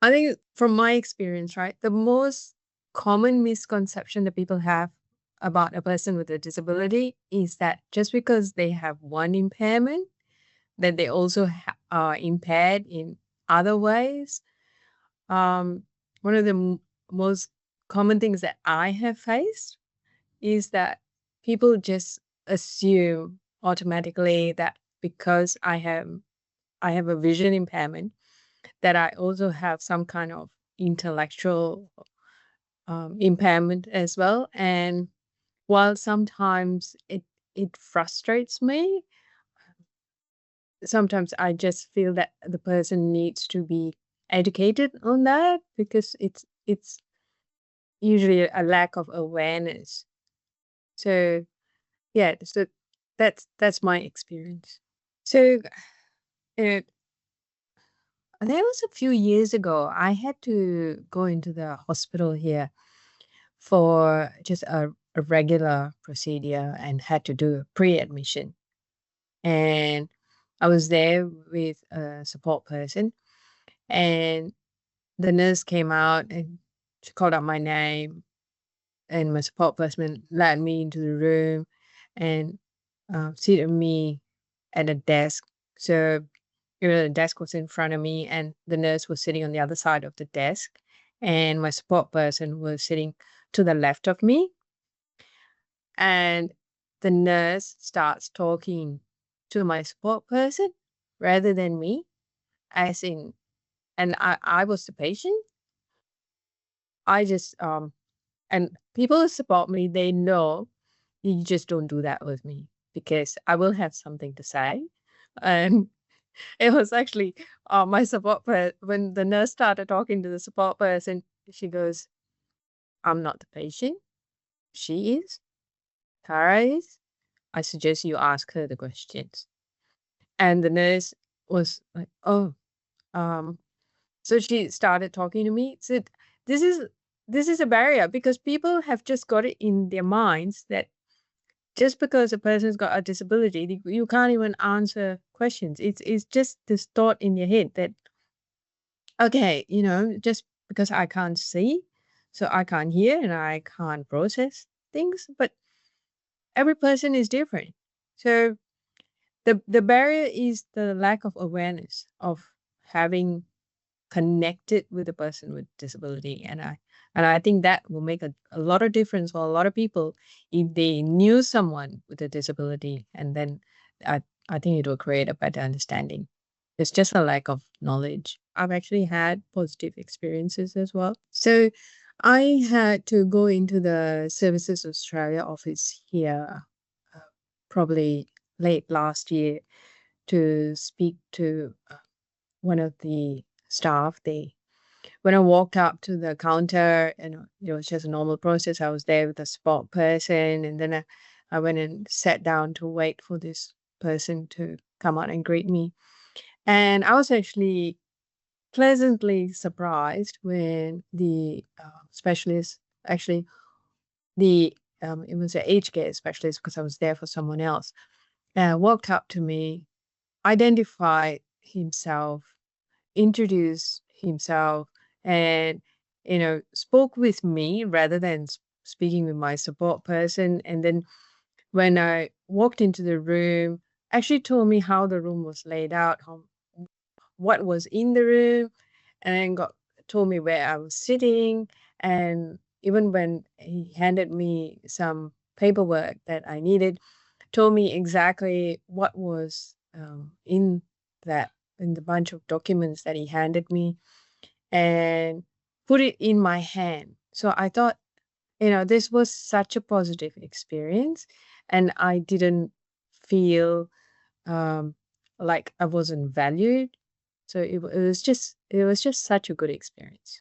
I think from my experience, right, the most common misconception that people have about a person with a disability is that just because they have one impairment, that they also are impaired in other ways. Um, One of the most common things that I have faced is that people just assume automatically that because I have a vision impairment, that I also have some kind of intellectual impairment as well. And while sometimes it frustrates me, sometimes I just feel that the person needs to be educated on that because it's usually a lack of awareness. So yeah, so that's my experience. So it there was a few years ago, I had to go into the hospital here for just a regular procedure and had to do a pre-admission. And I was there with a support person, and the nurse came out and she called out my name, and my support person led me into the room and seated me at a desk. So, the desk was in front of me, and the nurse was sitting on the other side of the desk, and my support person was sitting to the left of me. And the nurse starts talking to my support person rather than me, as in, and I was the patient. I just, and people who support me, they know you just don't do that with me because I will have something to say. And it was actually my when the nurse started talking to the support person, she goes, I'm not the patient. She is. Tara is. I suggest you ask her the questions. And the nurse was like, "Oh," um, so she started talking to me. Said, "This is this is a barrier because people have just got it in their minds that just because a person's got a disability, you can't even answer questions. It's just this thought in your head that okay, just because I can't see, so I can't hear and I can't process things, but every person is different. So the barrier is the lack of awareness of having connected with a person with disability, and I think that will make a lot of difference for a lot of people if they knew someone with a disability, and then I I think it will create a better understanding. It's just a lack of knowledge. I've actually had positive experiences as well. So I had to go into the Services Australia office here uh, probably late last year to speak to one of the staff. They When I walked up to the counter, and it was just a normal process. I was there with a support person, and then I went and sat down to wait for this person to come out and greet me. And I was actually pleasantly surprised when the specialist, actually the it was an aged care specialist because I was there for someone else, walked up to me, identified himself, introduced himself, and spoke with me rather than speaking with my support person. And then when I walked into the room, actually told me how the room was laid out, what was in the room, and then got told me where I was sitting. And even when he handed me some paperwork that I needed, told me exactly what was in the bunch of documents that he handed me, and put it in my hand. So I thought, this was such a positive experience, and I didn't feel um, like I wasn't valued. So it was just such a good experience.